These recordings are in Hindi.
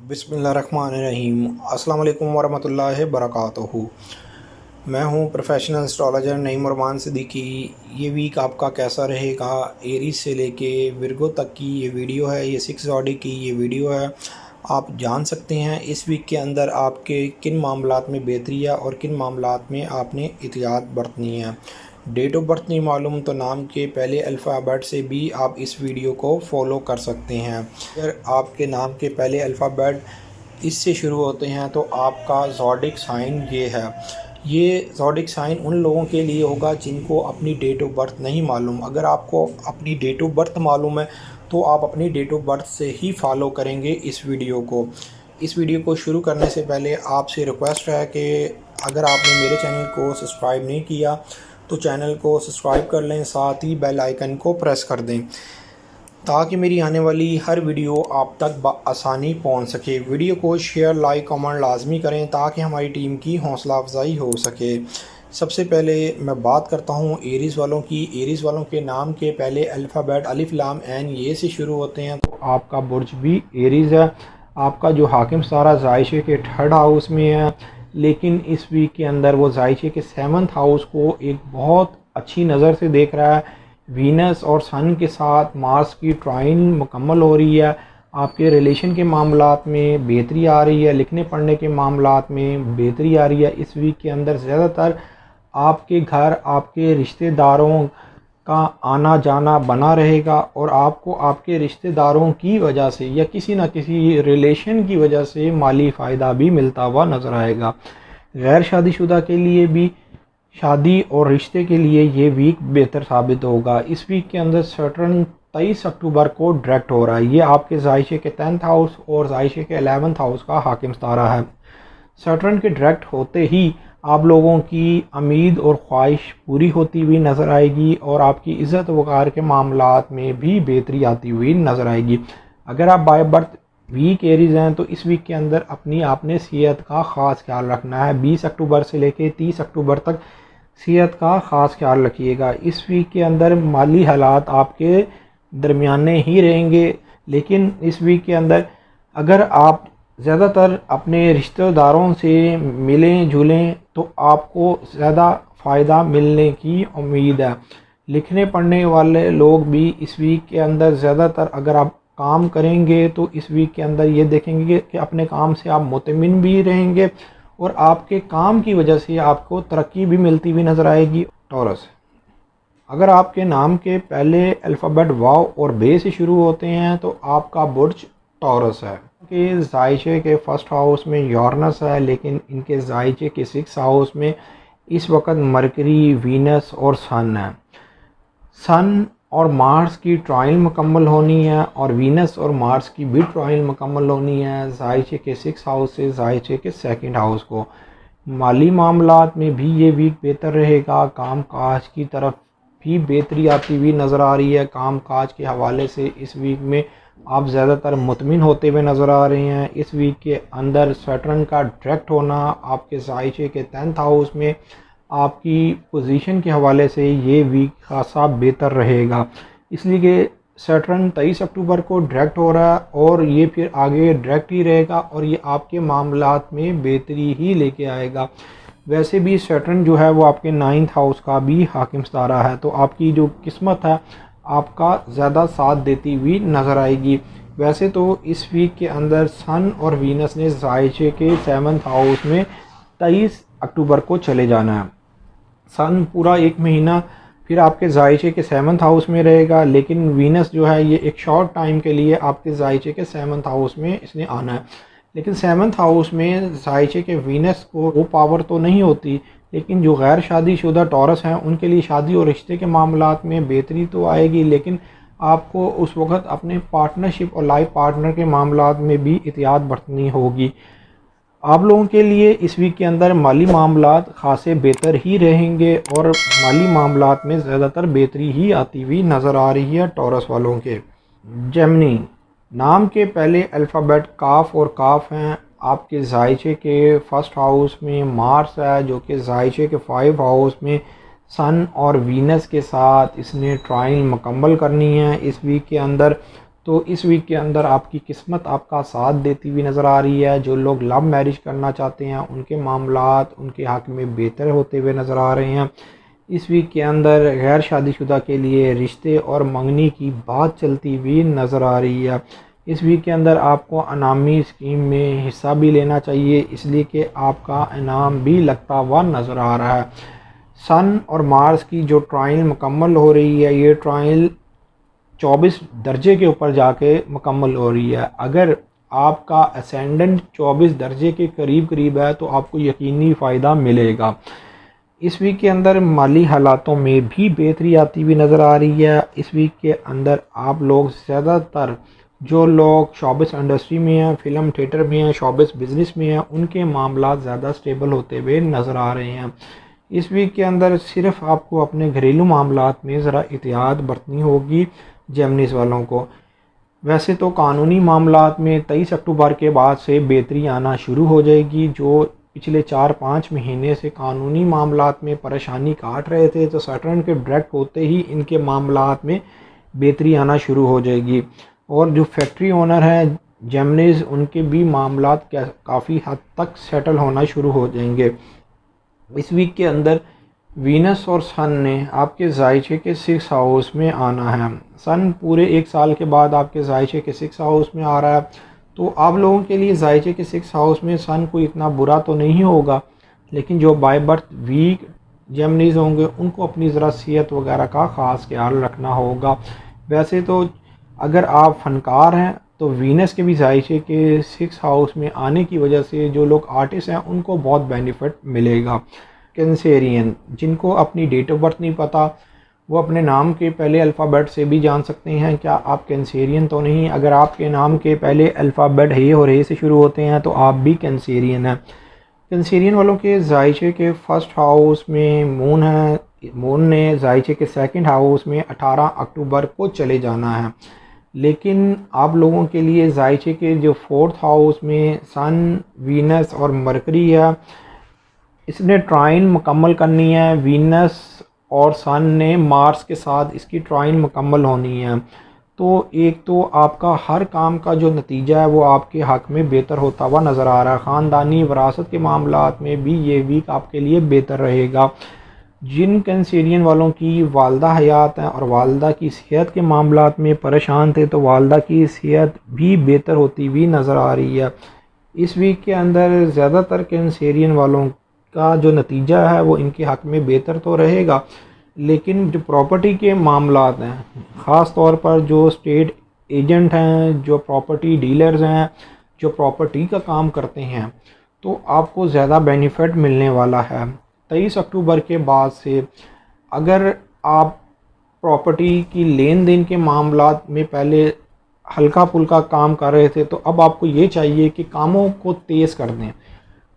बिस्मिल्लाहिर्रहमानिर्रहीम। अस्सलाम वालेकुम वरहमतुल्लाहि वबरकातुहू। मैं हूं प्रोफेशनल एस्ट्रोलॉजर नईम उरमान सिद्दीकी। ये वीक आपका कैसा रहेगा, एरीज से लेके विर्गो तक की ये वीडियो है, ये 6 ज़ोडिएक की ये वीडियो है। आप जान सकते हैं इस वीक के अंदर आपके किन मामलात में बेहतरी है और किन मामलात में आपने एहतियात बरतनी है। डेट ऑफ बर्थ नहीं मालूम तो नाम के पहले अल्फ़ाबेट से भी आप इस वीडियो को फॉलो कर सकते हैं। अगर आपके नाम के पहले अल्फ़ाबेट इससे शुरू होते हैं तो आपका ज़ोडिएक साइन ये है। ये ज़ोडिएक साइन उन लोगों के लिए होगा जिनको अपनी डेट ऑफ बर्थ नहीं मालूम। अगर आपको अपनी डेट ऑफ बर्थ मालूम है तो आप अपनी डेट ऑफ बर्थ से ही फॉलो करेंगे इस वीडियो को। इस वीडियो को शुरू करने से पहले आपसे रिक्वेस्ट है कि अगर आपने मेरे चैनल को सब्सक्राइब नहीं किया तो चैनल को सब्सक्राइब कर लें, साथ ही बेल आइकन को प्रेस कर दें ताकि मेरी आने वाली हर वीडियो आप तक आसानी पहुंच सके। वीडियो को शेयर, लाइक, कमेंट लाजमी करें ताकि हमारी टीम की हौसला अफजाई हो सके। सबसे पहले मैं बात करता हूं एरीज़ वालों की। एरीज़ वालों के नाम के पहले अल्फ़ाबेट अलिफ लाम ऐन ये से शुरू होते हैं तो आपका बुर्ज भी एरीज़ है। आपका जो हाकिम सितारा ज़ायशे के 3rd हाउस में है, लेकिन इस वीक के अंदर वो ज़ायशे के 7th हाउस को एक बहुत अच्छी नज़र से देख रहा है। वीनस और सन के साथ मार्स की ट्राइन मुकम्मल हो रही है। आपके रिलेशन के मामलात में बेहतरी आ रही है, लिखने पढ़ने के मामलात में बेहतरी आ रही है। इस वीक के अंदर ज़्यादातर आपके घर आपके रिश्तेदारों का आना जाना बना रहेगा और आपको आपके रिश्तेदारों की वजह से या किसी न किसी रिलेशन की वजह से माली फ़ायदा भी मिलता हुआ नज़र आएगा। गैर शादीशुदा के लिए भी शादी और रिश्ते के लिए ये वीक बेहतर साबित होगा। इस वीक के अंदर सैटर्न 23 अक्टूबर को डायरेक्ट हो रहा है। ये आपके ज़ायशे के 10th हाउस और ज़ायशे के 11th हाउस का हाकिम सितारा है। सैटर्न के डायरेक्ट होते ही आप लोगों की उम्मीद और ख्वाहिश पूरी होती हुई नज़र आएगी और आपकी इज़्ज़त वक़ार के मामलात में भी बेहतरी आती हुई नज़र आएगी। अगर आप बाय बर्थ वीक एरीज हैं तो इस वीक के अंदर अपनी आपने सेहत का ख़ास ख्याल रखना है। 20 अक्टूबर से लेकर 30 अक्टूबर तक सेहत का ख़ास ख्याल रखिएगा। इस वीक के अंदर माली हालात आपके दरमियाने ही रहेंगे, लेकिन इस वीक के अंदर अगर आप ज़्यादातर अपने रिश्तेदारों से मिलें जुलें तो आपको ज़्यादा फ़ायदा मिलने की उम्मीद है। लिखने पढ़ने वाले लोग भी इस वीक के अंदर ज़्यादातर अगर आप काम करेंगे तो इस वीक के अंदर ये देखेंगे कि अपने काम से आप मुतमिन भी रहेंगे और आपके काम की वजह से आपको तरक्की भी मिलती हुई नज़र आएगी। टॉरस, अगर आपके नाम के पहले अल्फ़ाबेट वाव और बे से शुरू होते हैं तो आपका बुर्ज टॉरस है। कि ज़ायशे के 1st हाउस में यूरेनस है, लेकिन इनके ज़ायशे के 6th हाउस में इस वक्त मरकरी, वीनस और सन है। सन और मार्स की ट्रायल मुकम्मल होनी है और वीनस और मार्स की भी ट्रायल मुकम्मल होनी है ज़ायशे के 6th हाउस से ज़ायशे के 2nd हाउस को। माली मामलात में भी ये वीक बेहतर रहेगा। काम काज की तरफ भी बेहतरी आती हुई नज़र आ रही है। काम काज के हवाले से इस वीक में आप ज़्यादातर मुतमिन होते हुए नज़र आ रहे हैं। इस वीक के अंदर सैटर्न का डायरेक्ट होना आपके ज़ायशे के 10th हाउस में आपकी पोजीशन के हवाले से ये वीक खासा बेहतर रहेगा, इसलिए कि सैटर्न 23 अक्टूबर को डायरेक्ट हो रहा है और ये फिर आगे डायरेक्ट ही रहेगा और ये आपके मामलात में बेहतरी ही लेके आएगा। वैसे भी सैटर्न जो है वो आपके 9th हाउस का भी हाकिम सितारा है, तो आपकी जो किस्मत है आपका ज़्यादा साथ देती हुई नज़र आएगी। वैसे तो इस वीक के अंदर सन और वीनस ने ज़ायशे के 7th हाउस में 23 अक्टूबर को चले जाना है। सन पूरा एक महीना फिर आपके ज़ायशे के 7th हाउस में रहेगा, लेकिन वीनस जो है ये एक शॉर्ट टाइम के लिए आपके ज़ायशे के 7th हाउस में इसने आना है। लेकिन 7th हाउस में ज़ायशे के वीनस को वो पावर तो नहीं होती, लेकिन जो गैर शादीशुदा टॉरस हैं उनके लिए शादी और रिश्ते के मामलात में बेहतरी तो आएगी, लेकिन आपको उस वक्त अपने पार्टनरशिप और लाइफ पार्टनर के मामलात में भी एहतियात बरतनी होगी। आप लोगों के लिए इस वीक के अंदर माली मामलात खासे बेहतर ही रहेंगे और माली मामलात में ज़्यादातर बेहतरी ही आती हुई नज़र आ रही है टॉरस वालों के। जेमिनी, नाम के पहले अल्फ़ाबेट काफ और काफ हैं। आपके ज़ायशे के 1st हाउस में मार्स है जो कि ज़ायशे के 5 हाउस में सन और वीनस के साथ इसने ट्राइन मुकम्मल करनी है इस वीक के अंदर। तो इस वीक के अंदर आपकी किस्मत आपका साथ देती हुई नज़र आ रही है। जो लोग लव मैरिज करना चाहते हैं उनके मामलात उनके हक़ में बेहतर होते हुए नज़र आ रहे हैं। इस वीक के अंदर गैर शादीशुदा के लिए रिश्ते और मंगनी की बात चलती हुई नज़र आ रही है। इस वीक के अंदर आपको अनामी स्कीम में हिस्सा भी लेना चाहिए, इसलिए कि आपका इनाम भी लगता हुआ नज़र आ रहा है। सन और मार्स की जो ट्रायल मुकम्मल हो रही है, ये ट्रायल 24 दर्जे के ऊपर जाके मुकम्मल हो रही है। अगर आपका असेंडेंट 24 दर्जे के करीब करीब है तो आपको यकीनी फ़ायदा मिलेगा। इस वीक के अंदर माली हालातों में भी बेहतरी आती हुई नज़र आ रही है। इस वीक के अंदर आप लोग ज़्यादातर जो लोग शोबिस इंडस्ट्री में हैं, फ़िल्म थिएटर में हैं, शोबिस बिज़नेस में हैं, उनके मामला ज़्यादा स्टेबल होते हुए नज़र आ रहे हैं। इस वीक के अंदर सिर्फ आपको अपने घरेलू मामलात में ज़रा एहतियात बरतनी होगी जेमिनीज़ वालों को। वैसे तो कानूनी मामलात में 23 अक्टूबर के बाद से बेहतरी आना शुरू हो जाएगी। जो पिछले 4-5 महीने से कानूनी मामलात में परेशानी काट रहे थे, तो सैटर्न के डायरेक्ट होते ही इनके मामलात में बेहतरी आना शुरू हो जाएगी। और जो फैक्ट्री ओनर हैं जेमिनीज़, उनके भी मामलात काफ़ी हद तक सेटल होना शुरू हो जाएंगे। इस वीक के अंदर वीनस और सन ने आपके जायचे के 6 हाउस में आना है। सन पूरे 1 साल के बाद आपके जायचे के 6 हाउस में आ रहा है, तो आप लोगों के लिए जायचे के 6 हाउस में सन कोई इतना बुरा तो नहीं होगा, लेकिन जो बाय बर्थ वीक जेमिनीज़ होंगे उनको अपनी ज़रा सेहत वगैरह का ख़ास ख्याल रखना होगा। वैसे तो अगर आप फ़नकार हैं तो वीनस के भी जायचे के 6 हाउस में आने की वजह से जो लोग आर्टिस्ट हैं उनको बहुत बेनिफिट मिलेगा। कैंसेरियन, जिनको अपनी डेट ऑफ बर्थ नहीं पता, वो अपने नाम के पहले अल्फ़ाबेट से भी जान सकते हैं क्या आप कैंसेरियन तो नहीं। अगर आपके नाम के पहले अल्फ़ाबेट हे और हे से शुरू होते हैं तो आप भी कैंसेरियन हैं। कैंसेरियन वालों के जायचे के 1st हाउस में मून है। मून ने जायचे के 2nd हाउस में 18 अक्टूबर को चले जाना है, लेकिन आप लोगों के लिए जायचे के जो 4th हाउस में सन, वीनस और मरकरी है, इसने ट्राइन मुकम्मल करनी है। वीनस और सन ने मार्स के साथ इसकी ट्राइन मुकम्मल होनी है। तो एक तो आपका हर काम का जो नतीजा है वो आपके हक़ में बेहतर होता हुआ नज़र आ रहा है। ख़ानदानी विरासत के मामलात में भी ये वीक आपके लिए बेहतर रहेगा। जिन कैंसेरियन वालों की वालदा हयात हैं और वालदा की सेहत के मामलात में परेशान थे, तो वालदा की सेहत भी बेहतर होती हुई नज़र आ रही है। इस वीक के अंदर ज़्यादातर कैंसेरियन वालों का जो नतीजा है वो इनके हक़ में बेहतर तो रहेगा, लेकिन जो प्रॉपर्टी के मामलात हैं, ख़ास तौर पर जो स्टेट एजेंट हैं, जो प्रॉपर्टी डीलर्स हैं, जो प्रॉपर्टी का काम करते हैं, तो आपको ज़्यादा बेनिफिट मिलने वाला है। 23 अक्टूबर के बाद से अगर आप प्रॉपर्टी की लेन देन के मामलात में पहले हल्का फुल्का काम कर रहे थे, तो अब आपको ये चाहिए कि कामों को तेज़ कर दें,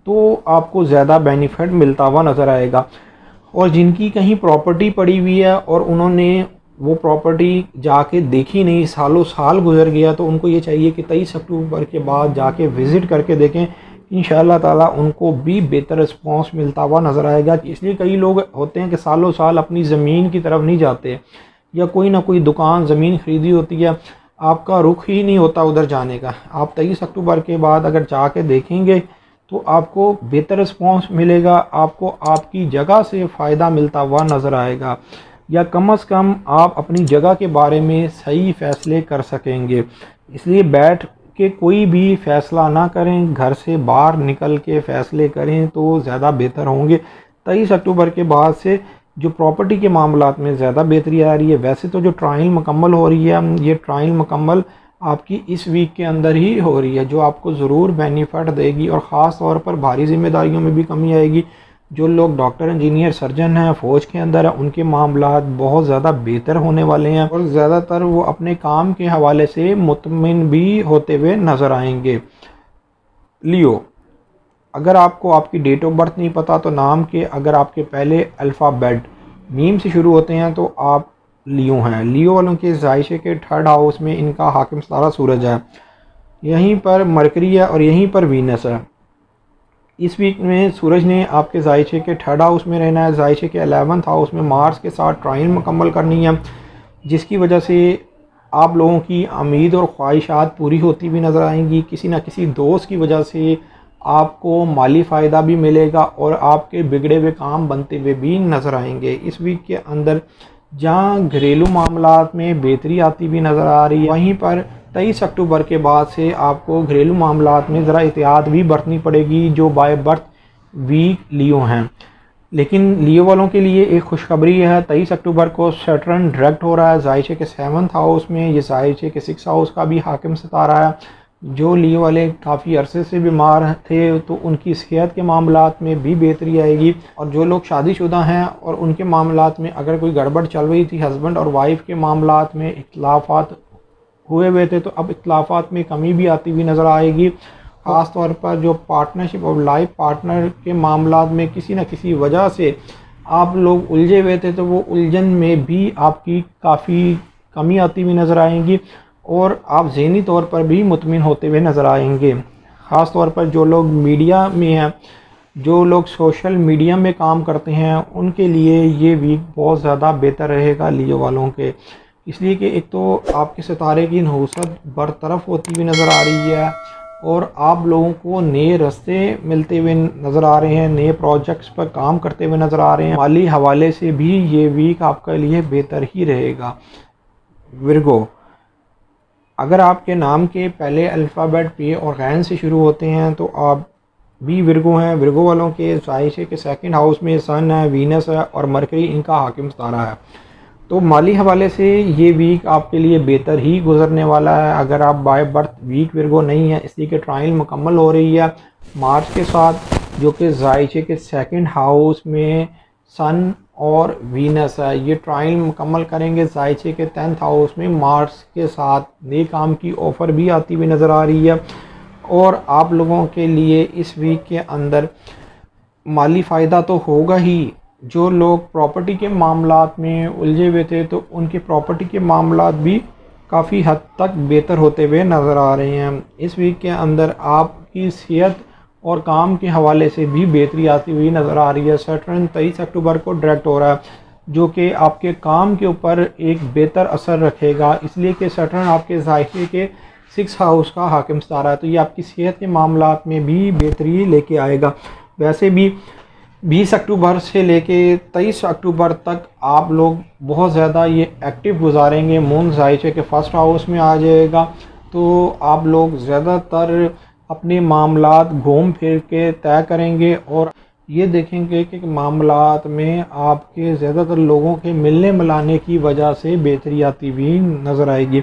तो आपको ज़्यादा बेनिफिट मिलता हुआ नज़र आएगा। और जिनकी कहीं प्रॉपर्टी पड़ी हुई है और उन्होंने वो प्रॉपर्टी जाके देखी नहीं, सालों साल गुजर गया, तो उनको ये चाहिए कि 23 अक्टूबर के बाद जाके विज़िट करके देखें। इंशाअल्लाह ताला उनको भी बेहतर रिस्पॉन्स मिलता हुआ नज़र आएगा। इसलिए कई लोग होते हैं कि सालों साल अपनी ज़मीन की तरफ नहीं जाते, या कोई ना कोई दुकान ज़मीन ख़रीदी होती है, आपका रुख ही नहीं होता उधर जाने का। आप 23 अक्टूबर के बाद अगर जाके देखेंगे तो आपको बेहतर रिस्पॉन्स मिलेगा, आपको आपकी जगह से फ़ायदा मिलता हुआ नज़र आएगा, या कम से कम आप अपनी जगह के बारे में सही फ़ैसले कर सकेंगे। इसलिए बैठ के कोई भी फ़ैसला ना करें, घर से बाहर निकल के फ़ैसले करें तो ज़्यादा बेहतर होंगे। 23 अक्टूबर के बाद से जो प्रॉपर्टी के मामलात में ज़्यादा बेहतरी आ रही है। वैसे तो जो ट्रायल मुकम्मल हो रही है, ये ट्रायल मुकम्मल आपकी इस वीक के अंदर ही हो रही है, जो आपको ज़रूर बेनिफिट देगी और ख़ास तौर पर भारी ज़िम्मेदारियों में भी कमी आएगी। जो लोग डॉक्टर, इंजीनियर, सर्जन हैं, फ़ौज के अंदर हैं, उनके मामलात बहुत ज़्यादा बेहतर होने वाले हैं और ज़्यादातर वो अपने काम के हवाले से मुतमिन भी होते हुए नज़र आएंगे। लियो, अगर आपको आपकी डेट ऑफ बर्थ नहीं पता, तो नाम के अगर आपके पहले अल्फ़ाबेट मीम से शुरू होते हैं तो आप लियो हैं। लियो वालों के जायशे के 3rd हाउस में इनका हाकिम सितारा सूरज है, यहीं पर मरकरी है और यहीं पर वीनस है। इस वीक में सूरज ने आपके जायशे के 3rd हाउस में रहना है। जायशे के 11th हाउस में मार्स के साथ ट्राइन मुकम्मल करनी है, जिसकी वजह से आप लोगों की उम्मीद और ख्वाहिशात पूरी होती भी नज़र आएंगी। किसी न किसी दोस्त की वजह से आपको माली फ़ायदा भी मिलेगा और आपके बिगड़े हुए काम बनते हुए भी नज़र आएंगे। इस वीक के अंदर जहां घरेलू मामलात में बेहतरी आती भी नज़र आ रही है, वहीं पर 23 अक्टूबर के बाद से आपको घरेलू मामलात में ज़रा एहतियात भी बरतनी पड़ेगी जो बाय बर्थ वीक लियो हैं। लेकिन लियो वालों के लिए एक खुशखबरी है, 23 अक्टूबर को सैटर्न डायरेक्ट हो रहा है जायशे के 7th हाउस में। ये जायशे के 6th हाउस का भी हाकिम सितारा है। जो लियो वाले काफ़ी अरसे से बीमार थे तो उनकी सेहत के मामलात में भी बेहतरी आएगी, और जो लोग शादीशुदा हैं और उनके मामलात में अगर कोई गड़बड़ चल रही थी, हस्बैंड और वाइफ के मामलात में इख्तलाफात हुए हुए थे, तो अब इख्तलाफात में कमी भी आती हुई नज़र आएगी। ख़ास तौर पर जो पार्टनरशिप और लाइफ पार्टनर के मामलात में किसी न किसी वजह से आप लोग उलझे हुए थे, तो वो उलझन में भी आपकी काफ़ी कमी आती हुई नज़र आएंगी और आप ज़हनी तौर पर भी मुतमिन होते हुए नज़र आएंगे। ख़ास तौर पर जो लोग मीडिया में हैं, जो लोग सोशल मीडिया में काम करते हैं, उनके लिए ये वीक बहुत ज़्यादा बेहतर रहेगा लियो वालों के। इसलिए कि एक तो आपके सितारे की नहुसत बरतरफ होती हुई नज़र आ रही है और आप लोगों को नए रास्ते मिलते हुए नज़र आ रहे हैं, नए प्रोजेक्ट्स पर काम करते हुए नज़र आ रहे हैं। माली हवाले से भी ये वीक आपके लिए बेहतर ही रहेगा। विर्गो, अगर आपके नाम के पहले अल्फ़ाबेट पे और गैन से शुरू होते हैं तो आप भी विर्गो हैं। विर्गो वालों के जायशे के 2nd हाउस में सन है, वीनस है और मरकरी इनका हाकिम सितारा है। तो माली हवाले से ये वीक आपके लिए बेहतर ही गुजरने वाला है। अगर आप बाय बर्थ वीक विर्गो नहीं है, इसलिए कि ट्रायल मुकम्मल हो रही है मार्च के साथ, जो कि जायशे के 2nd हाउस में सन और वीनस है। ये ट्रायल मुकम्मल करेंगे जायशे के 10th हाउस में मार्च के साथ। नए काम की ऑफ़र भी आती हुई नज़र आ रही है और आप लोगों के लिए इस वीक के अंदर माली फ़ायदा तो होगा ही। जो लोग प्रॉपर्टी के मामलात में उलझे हुए थे तो उनके प्रॉपर्टी के मामलात भी काफ़ी हद तक बेहतर होते हुए नज़र आ रहे हैं। इस वीक के अंदर आपकी सेहत और काम के हवाले से भी बेहतरी आती हुई नज़र आ रही है। सैटर्न 23 अक्टूबर को डायरेक्ट हो रहा है, जो कि आपके काम के ऊपर एक बेहतर असर रखेगा, इसलिए कि सैटर्न आपके जायशे के 6th हाउस का हाकिम सितारा है। तो ये आपकी सेहत के मामलात में भी बेहतरी लेके आएगा। वैसे भी 20 अक्टूबर से लेके 23 अक्टूबर तक आप लोग बहुत ज़्यादा ये एक्टिव गुजारेंगे। मून जायशे के 1st हाउस में आ जाएगा, तो आप लोग ज़्यादातर अपने मामलात घूम फिर के तय करेंगे और ये देखेंगे कि मामलात में आपके ज़्यादातर लोगों के मिलने मिलाने की वजह से बेहतरी आती हुई नज़र आएगी।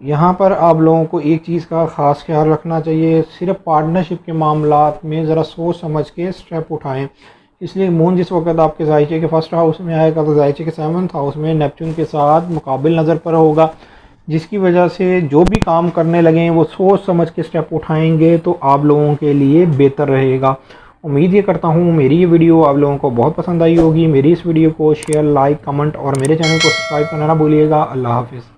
यहाँ पर आप लोगों को एक चीज़ का ख़ास ख्याल रखना चाहिए, सिर्फ पार्टनरशिप के मामलात में ज़रा सोच समझ के स्टेप उठाएं। इसलिए मून जिस वक्त आपके जायशे के 1st हाउस में आएगा तो जायशे के 7th हाउस में नेपच्यून के साथ मुकाबिल नज़र पर होगा, जिसकी वजह से जो भी काम करने लगें वो सोच समझ के स्टेप उठाएंगे तो आप लोगों के लिए बेहतर रहेगा। उम्मीद ये करता हूँ मेरी ये वीडियो आप लोगों को बहुत पसंद आई होगी। मेरी इस वीडियो को शेयर, लाइक, कमेंट और मेरे चैनल को सब्सक्राइब करना ना भूलिएगा। अल्लाह हाफिज़।